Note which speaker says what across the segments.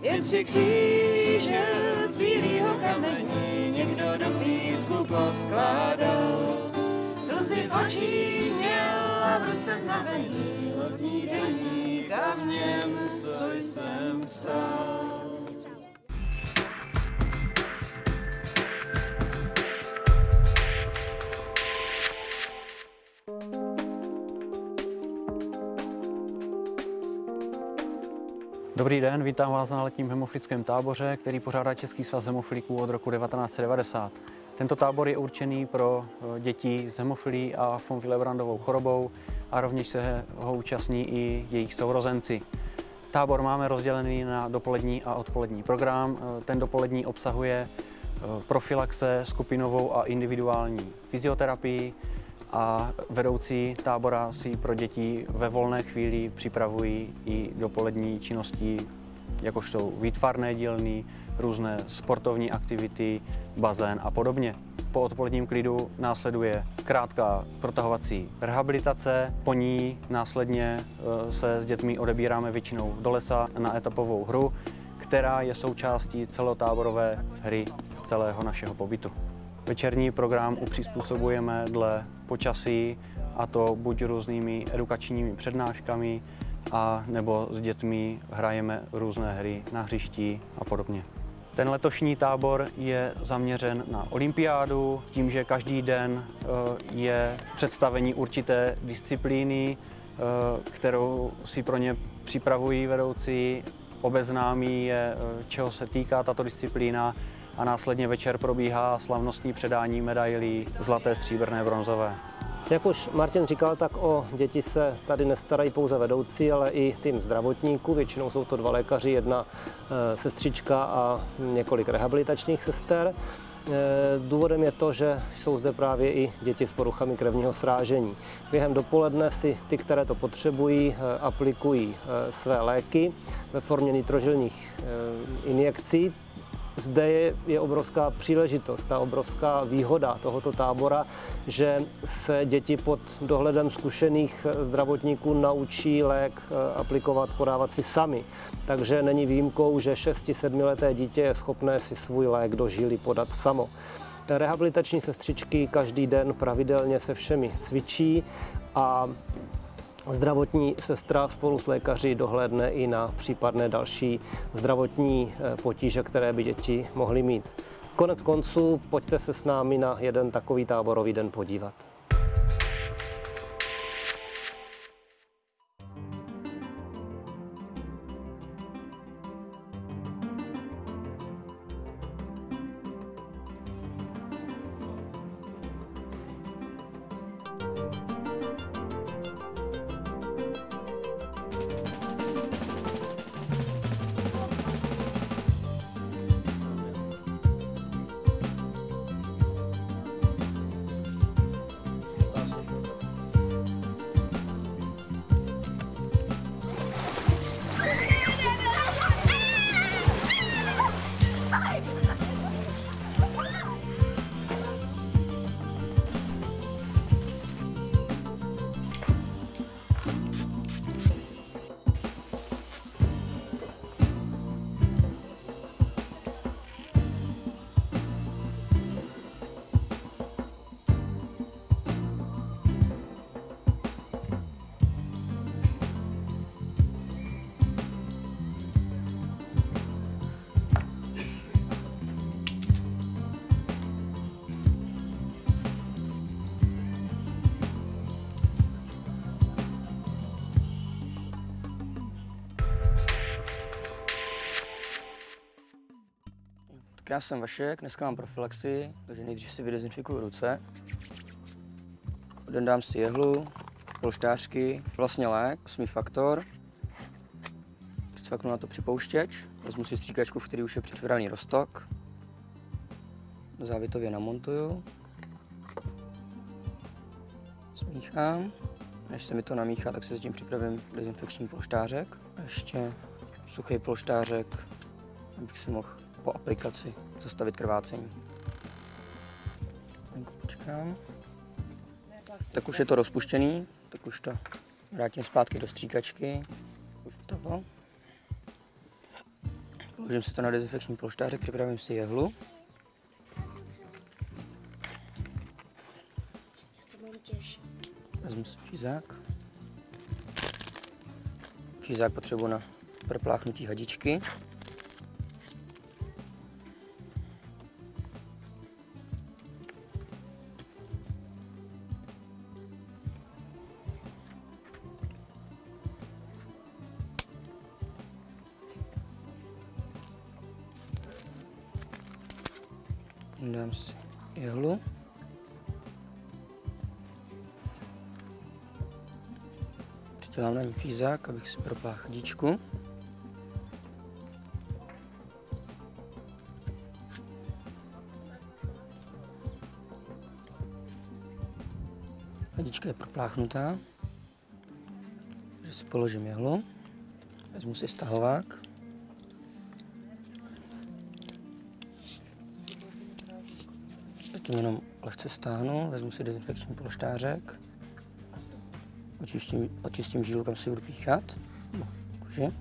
Speaker 1: je 3 kříže z bílého kamení, někdo do písku poskládal. Slzy v očích měl a v ruce znamení, lodní deník a v něm, co jsem psal.
Speaker 2: Dobrý den, vítám vás na letním hemofilickém táboře, který pořádá Český svaz hemofilíků od roku 1990. Tento tábor je určený pro děti s hemofilií a von Willebrandovou chorobou a rovněž se ho účastní i jejich sourozenci. Tábor máme rozdělený na dopolední a odpolední program. Ten dopolední obsahuje profilaxe, skupinovou a individuální fyzioterapii a vedoucí tábora si pro děti ve volné chvíli připravují i dopolední činnosti, jakož jsou výtvarné dílny, různé sportovní aktivity, bazén a podobně. Po odpoledním klidu následuje krátká protahovací rehabilitace, po ní následně se s dětmi odebíráme většinou do lesa na etapovou hru, která je součástí celotáborové hry celého našeho pobytu. Večerní program upřizpůsobujeme dle počasí, a to buď různými edukačními přednáškami, a nebo s dětmi hrajeme různé hry na hřišti a podobně. Ten letošní tábor je zaměřen na olympiádu, tím, že každý den je představení určité disciplíny, kterou si pro ně připravují vedoucí, obeznámí je, čeho se týká tato disciplína, a následně večer probíhá slavnostní předání medailí zlaté, stříbrné, bronzové.
Speaker 3: Jak už Martin říkal, tak o děti se tady nestarají pouze vedoucí, ale i tým zdravotníků. Většinou jsou to 2 lékaři, 1 sestřička a několik rehabilitačních sester. Důvodem je to, že jsou zde právě i děti s poruchami krevního srážení. Během dopoledne si ty, které to potřebují, aplikují své léky ve formě nitrožilních injekcí. Zde je obrovská příležitost, ta obrovská výhoda tohoto tábora, že se děti pod dohledem zkušených zdravotníků naučí lék aplikovat, podávat si sami. Takže není výjimkou, že 6-7leté dítě je schopné si svůj lék do žíly podat samo. Rehabilitační sestřičky každý den pravidelně se všemi cvičí a zdravotní sestra spolu s lékaři dohlédne i na případné další zdravotní potíže, které by děti mohly mít. Konec konců, pojďte se s námi na jeden takový táborový den podívat.
Speaker 4: Já jsem Vašek, dneska mám profilaxi, takže nejdřív si vydezinfikuju ruce. Dám si jehlu, polštářky, vlastně lék, 8. faktor. Přicvaknu na to připouštěč, vezmu si stříkačku, v který už je přitvraný roztok. Závitově namontuju. Smíchám. Než se mi to namíchá, tak si zatím připravím dezinfekční polštářek. A ještě suchý polštářek, abych si mohl po aplikaci zastavit krvácení. Počkám. Tak už je to rozpuštěný, tak už to vrátím zpátky do stříkačky. Už toho. Položím si to na dezinfekční polštářek, připravím si jehlu. Vezmu si fízák. Fízák potřebuji na propláchnutí hadičky. Dám si jehlu. Přidělám na ní fízák, abych si propláchl hadičku. Hadička je propláchnutá. Takže si položím jehlu. Vezmu si stahovák. Zatím jenom lehce stáhnu, vezmu si dezinfekční polštářek. Očistím žílu, kam si budu píchat. Kůži.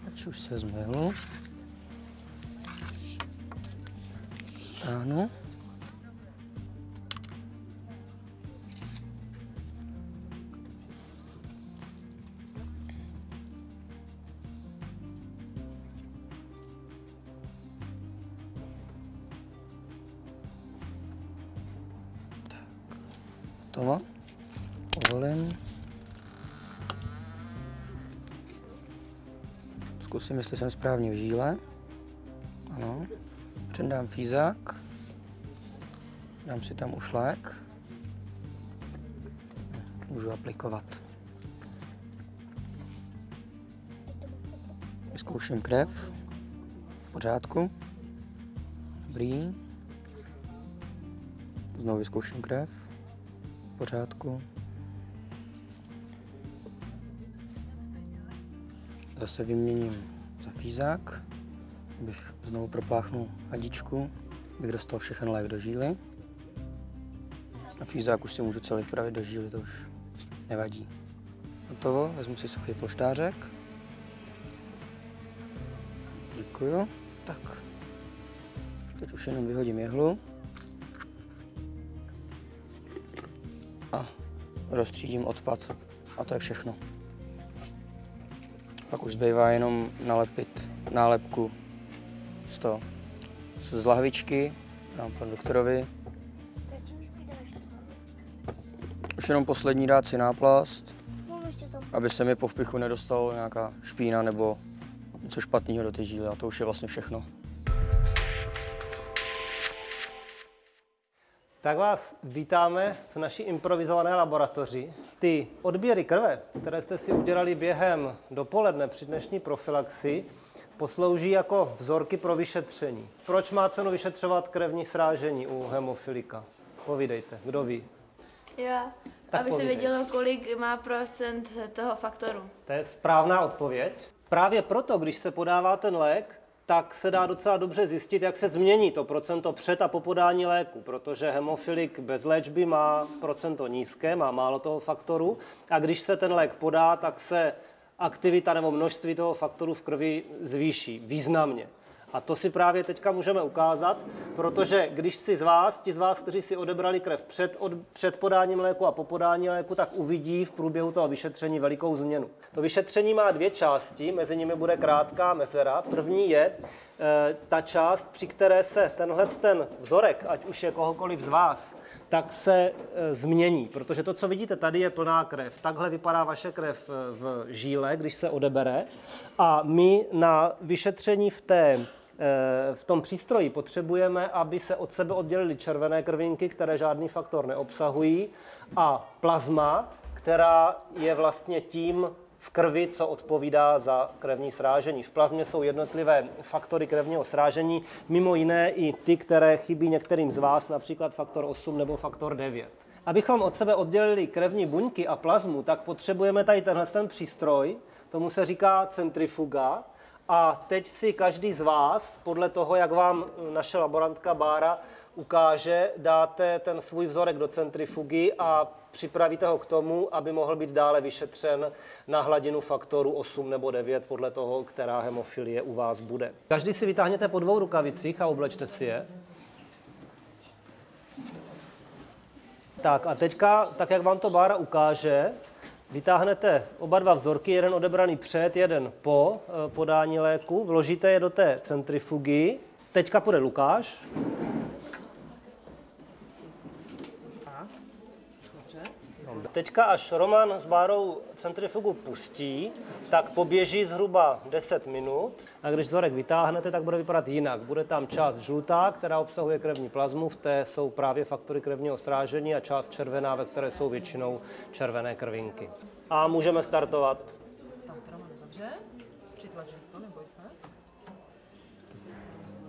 Speaker 4: Takže už si vezmu jehlu. Stáhnu. Hotovo. Povolím. Zkusím, jestli jsem správně v žíle. Ano. Přendám fízák. Dám si tam ušlák. Můžu aplikovat. Vyzkouším krev. V pořádku. Dobrý. Znovu vyzkouším krev. V pořádku. Zase vyměním za fízák, abych znovu propláchnul hadičku, abych dostal všechen lék do žíly. A fízák už si můžu celý vpravit do žíly, to už nevadí. Hotovo, vezmu si suchý polštářek. Děkuju. Tak, teď už jenom vyhodím jehlu. A rozstřídím odpad a to je všechno. Pak už zbývá jenom nalepit nálepku z lahvičky, dám panu doktorovi. Už jenom poslední dát si náplast, aby se mi po vpichu nedostalo nějaká špína nebo něco špatného do té žíly a to už je vlastně všechno.
Speaker 3: Tak vás vítáme v naší improvizované laboratoři. Ty odběry krve, které jste si udělali během dopoledne při dnešní profilaxi, poslouží jako vzorky pro vyšetření. Proč má cenu vyšetřovat krevní srážení u hemofilika? Povídejte, kdo ví?
Speaker 5: Já,
Speaker 3: Tak
Speaker 5: aby se
Speaker 3: povídej.
Speaker 5: vědělo, kolik má procent toho faktoru.
Speaker 3: To je správná odpověď. Právě proto, když se podává ten lék, tak se dá docela dobře zjistit, jak se změní to procento před a po podání léku, protože hemofilik bez léčby má procento nízké, má málo toho faktoru a když se ten lék podá, tak se aktivita nebo množství toho faktoru v krvi zvýší významně. A to si právě teďka můžeme ukázat, protože když si ti z vás, kteří si odebrali krev před podáním léku a po podání léku, tak uvidí v průběhu toho vyšetření velikou změnu. To vyšetření má dvě části, mezi nimi bude krátká mezera. První je ta část, při které se ten vzorek, ať už je kohokoliv z vás, tak se změní, protože to, co vidíte tady, je plná krev. Takhle vypadá vaše krev v žíle, když se odebere. A my na vyšetření v tom přístroji potřebujeme, aby se od sebe oddělily červené krvinky, které žádný faktor neobsahují, a plazma, která je vlastně tím v krvi, co odpovídá za krevní srážení. V plazmě jsou jednotlivé faktory krevního srážení, mimo jiné i ty, které chybí některým z vás, například faktor 8 nebo faktor 9. Abychom od sebe oddělili krevní buňky a plazmu, tak potřebujeme tady ten přístroj, tomu se říká centrifuga. A teď si každý z vás, podle toho, jak vám naše laborantka Bára ukáže, dáte ten svůj vzorek do centrifugy a připravíte ho k tomu, aby mohl být dále vyšetřen na hladinu faktoru 8 nebo 9, podle toho, která hemofilie u vás bude. Každý si vytáhněte po 2 rukavicích a oblečte si je. Tak a teďka, tak jak vám to Bára ukáže, vytáhnete oba 2 vzorky, jeden odebraný před, jeden po podání léku, vložíte je do té centrifugy. Teďka půjde Lukáš. Teďka, až Roman s Bárou centrifugu pustí, tak poběží zhruba 10 minut a když vzorek vytáhnete, tak bude vypadat jinak. Bude tam část žlutá, která obsahuje krevní plazmu, v té jsou právě faktory krevního srážení a část červená, ve které jsou většinou červené krvinky. A můžeme startovat.
Speaker 6: Tam teda mám zavře, přitlač to, neboj se.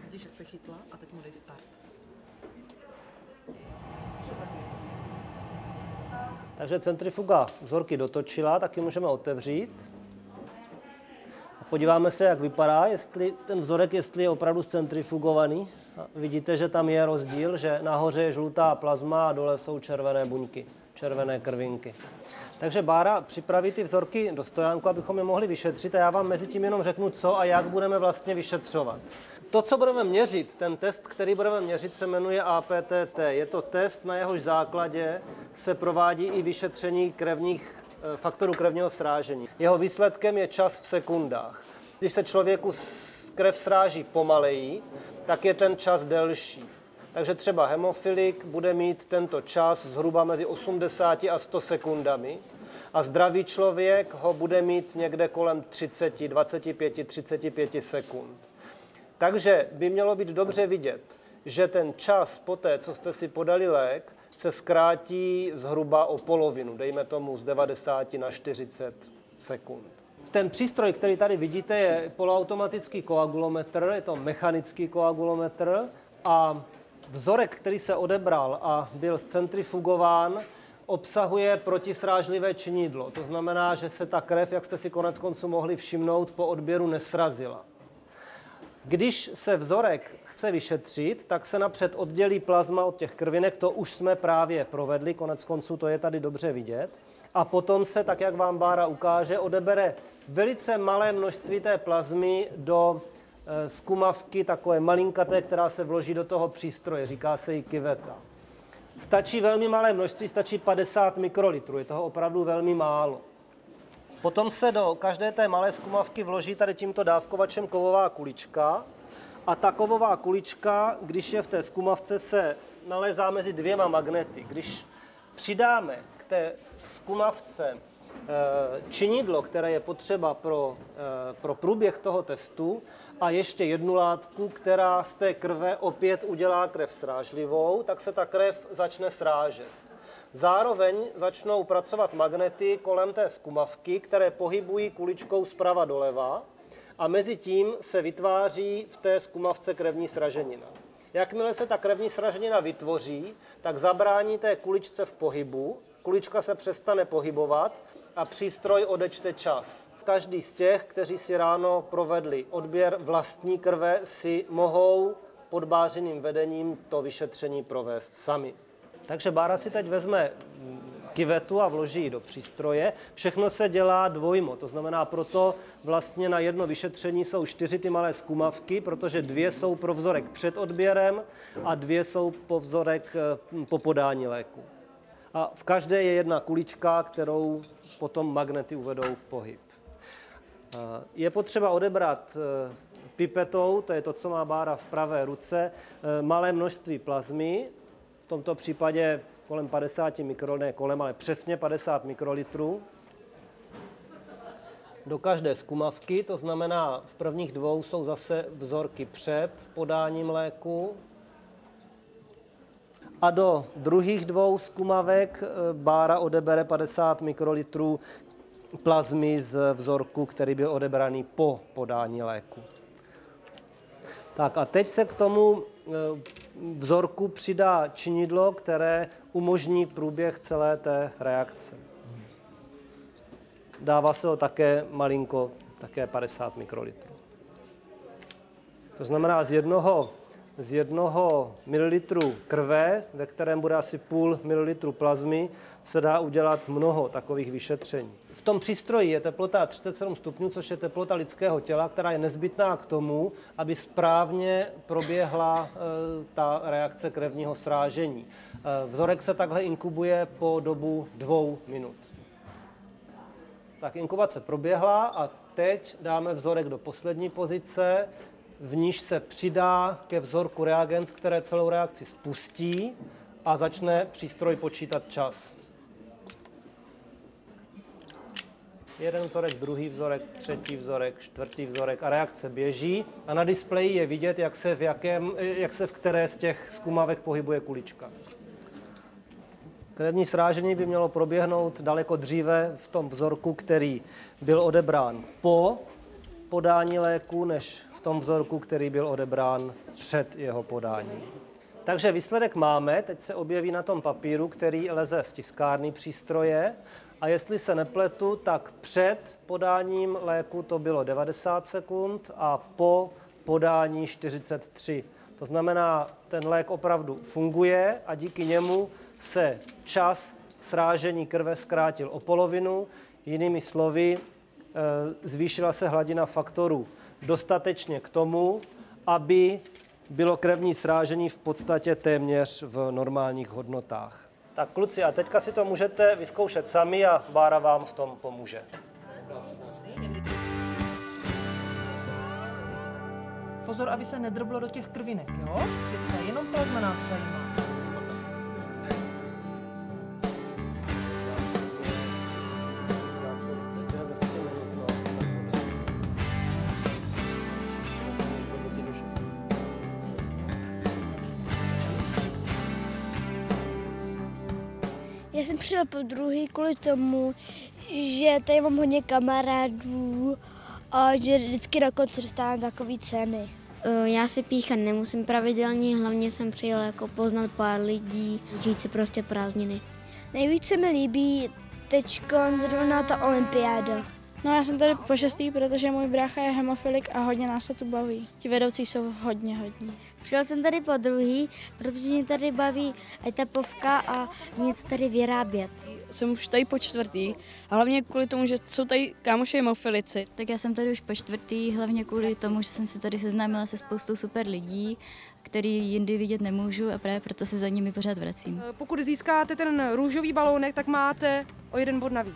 Speaker 6: Vidíš, jak se chytla a teď mu dej start.
Speaker 3: Takže centrifuga vzorky dotočila, tak ji můžeme otevřít. A podíváme se, jak vypadá, jestli ten vzorek je opravdu centrifugovaný. A vidíte, že tam je rozdíl, že nahoře je žlutá plazma a dole jsou červené buňky, červené krvinky. Takže Bára připraví ty vzorky do stojánku, abychom je mohli vyšetřit a já vám mezi tím jenom řeknu, co a jak budeme vlastně vyšetřovat. To, co budeme měřit, ten test, který budeme měřit, se jmenuje APTT. Je to test, na jehož základě se provádí i vyšetření faktorů krevního srážení. Jeho výsledkem je čas v sekundách. Když se člověku krev sráží pomaleji, tak je ten čas delší. Takže třeba hemofilik bude mít tento čas zhruba mezi 80 a 100 sekundami a zdravý člověk ho bude mít někde kolem 30, 25, 35 sekund. Takže by mělo být dobře vidět, že ten čas poté, co jste si podali lék, se zkrátí zhruba o polovinu, dejme tomu z 90 na 40 sekund. Ten přístroj, který tady vidíte, je poloautomatický koagulometr, je to mechanický koagulometr a vzorek, který se odebral a byl zcentrifugován, obsahuje protisrážlivé činidlo. To znamená, že se ta krev, jak jste si koneckonců mohli všimnout, po odběru nesrazila. Když se vzorek chce vyšetřit, tak se napřed oddělí plazma od těch krvinek, to už jsme právě provedli, koneckonců to je tady dobře vidět. A potom se, tak jak vám Bára ukáže, odebere velice malé množství té plazmy do zkumavky, takové malinkaté, která se vloží do toho přístroje, říká se jí kyveta. Stačí velmi malé množství, stačí 50 mikrolitrů, je toho opravdu velmi málo. Potom se do každé té malé zkumavky vloží tady tímto dávkovačem kovová kulička a ta kovová kulička, když je v té zkumavce, se nalézá mezi 2 magnety. Když přidáme k té zkumavce činidlo, které je potřeba pro průběh toho testu a ještě jednu látku, která z té krve opět udělá krev srážlivou, tak se ta krev začne srážet. Zároveň začnou pracovat magnety kolem té zkumavky, které pohybují kuličkou zprava doleva a mezi tím se vytváří v té zkumavce krevní sraženina. Jakmile se ta krevní sraženina vytvoří, tak zabrání té kuličce v pohybu, kulička se přestane pohybovat a přístroj odečte čas. Každý z těch, kteří si ráno provedli odběr vlastní krve, si mohou pod Bářiným vedením to vyšetření provést sami. Takže Bára si teď vezme kyvetu a vloží ji do přístroje. Všechno se dělá dvojmo, to znamená proto vlastně na jedno vyšetření jsou 4 ty malé zkumavky, protože 2 jsou pro vzorek před odběrem a 2 jsou po vzorek po podání léku. A v každé je jedna kulička, kterou potom magnety uvedou v pohyb. Je potřeba odebrat pipetou, to je to, co má Bára v pravé ruce, malé množství plazmy, v tomto případě kolem 50 ale přesně 50 mikrolitrů. Do každé zkumavky, to znamená v prvních 2 jsou zase vzorky před podáním léku. A do druhých 2 zkumavek Bára odebere 50 mikrolitrů plazmy z vzorku, který byl odebraný po podání léku. Tak a teď se k tomu vzorku přidá činidlo, které umožní průběh celé té reakce. Dává se ho také malinko, také 50 mikrolitrů. To znamená, z jednoho z 1 ml krve, ve kterém bude asi půl mililitru plazmy, se dá udělat mnoho takových vyšetření. V tom přístroji je teplota 37 stupňů, což je teplota lidského těla, která je nezbytná k tomu, aby správně proběhla ta reakce krevního srážení. Vzorek se takhle inkubuje po dobu 2 minut. Tak inkubace proběhla a teď dáme vzorek do poslední pozice, v níž se přidá ke vzorku reagens, které celou reakci spustí a začne přístroj počítat čas. Jeden vzorek, druhý vzorek, třetí vzorek, čtvrtý vzorek a reakce běží a na displeji je vidět, jak se v které z těch zkumavek pohybuje kulička. Krevní srážení by mělo proběhnout daleko dříve v tom vzorku, který byl odebrán po podání léku, než v tom vzorku, který byl odebrán před jeho podáním. Takže výsledek máme, teď se objeví na tom papíru, který leze z tiskárny přístroje a jestli se nepletu, tak před podáním léku to bylo 90 sekund a po podání 43. To znamená, ten lék opravdu funguje a díky němu se čas srážení krve zkrátil o polovinu. Jinými slovy, zvýšila se hladina faktorů dostatečně k tomu, aby bylo krevní srážení v podstatě téměř v normálních hodnotách. Tak kluci, a teďka si to můžete vyzkoušet sami a Bára vám v tom pomůže.
Speaker 6: Pozor, aby se nedrblo do těch krvinek, jo? Teďka jenom plazma nás zajímá.
Speaker 7: Já jsem přijela po druhý kvůli tomu, že tady mám hodně kamarádů a že vždycky na konci dostávám takové ceny.
Speaker 8: Já si píchat nemusím pravidelně, hlavně jsem přijel jako poznat pár lidí, žít si prostě prázdniny.
Speaker 7: Nejvíce mi líbí teďkon zrovna ta olympiáda.
Speaker 9: No já jsem tady po 6., protože můj brácha je hemofilik a hodně nás se tu baví. Ti vedoucí jsou hodně.
Speaker 8: Přijel jsem tady po druhý, protože mě tady baví etapovka a něco tady vyrábět.
Speaker 9: Jsem už tady po 4. a hlavně kvůli tomu, že jsou tady kámoši hemofilici.
Speaker 10: Tak já jsem tady už po 4. hlavně kvůli tomu, že jsem se tady seznámila se spoustou super lidí, který jindy vidět nemůžu a právě proto se za nimi pořád vracím.
Speaker 6: Pokud získáte ten růžový balónek, tak máte o 1 bod navíc.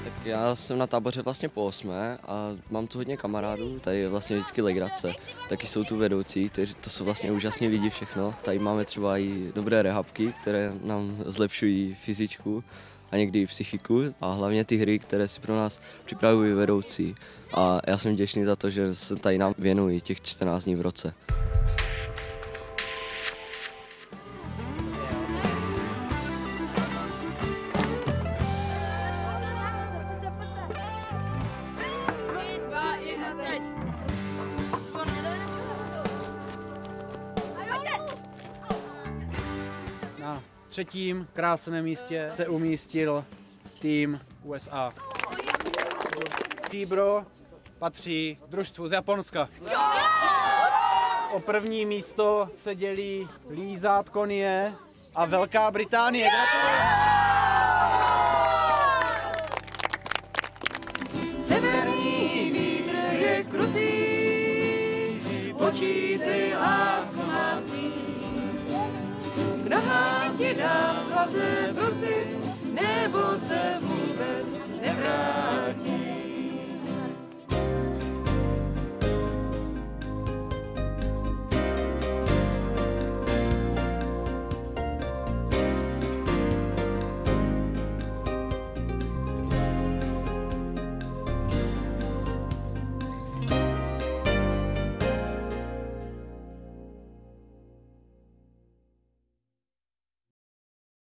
Speaker 11: Tak já jsem na táboře vlastně po 8. a mám tu hodně kamarádů, tady je vlastně vždycky legrace. Taky jsou tu vedoucí, to jsou vlastně úžasní lidi všechno. Tady máme třeba i dobré rehabky, které nám zlepšují fyzičku a někdy i psychiku a hlavně ty hry, které si pro nás připravují vedoucí. A já jsem vděčný za to, že se tady nám věnují těch 14 dní v roce.
Speaker 2: Na 3. krásném místě se umístil tým USA. Stříbro patří družstvu z Japonska. O 1. místo se dělí Lízát Konie a Velká Británie. Gratuluju!
Speaker 1: Severní vítr je krutý, počítej lásku má svý. K nohám ti dám zlaté pruty, nebo se vůbec nevrátí.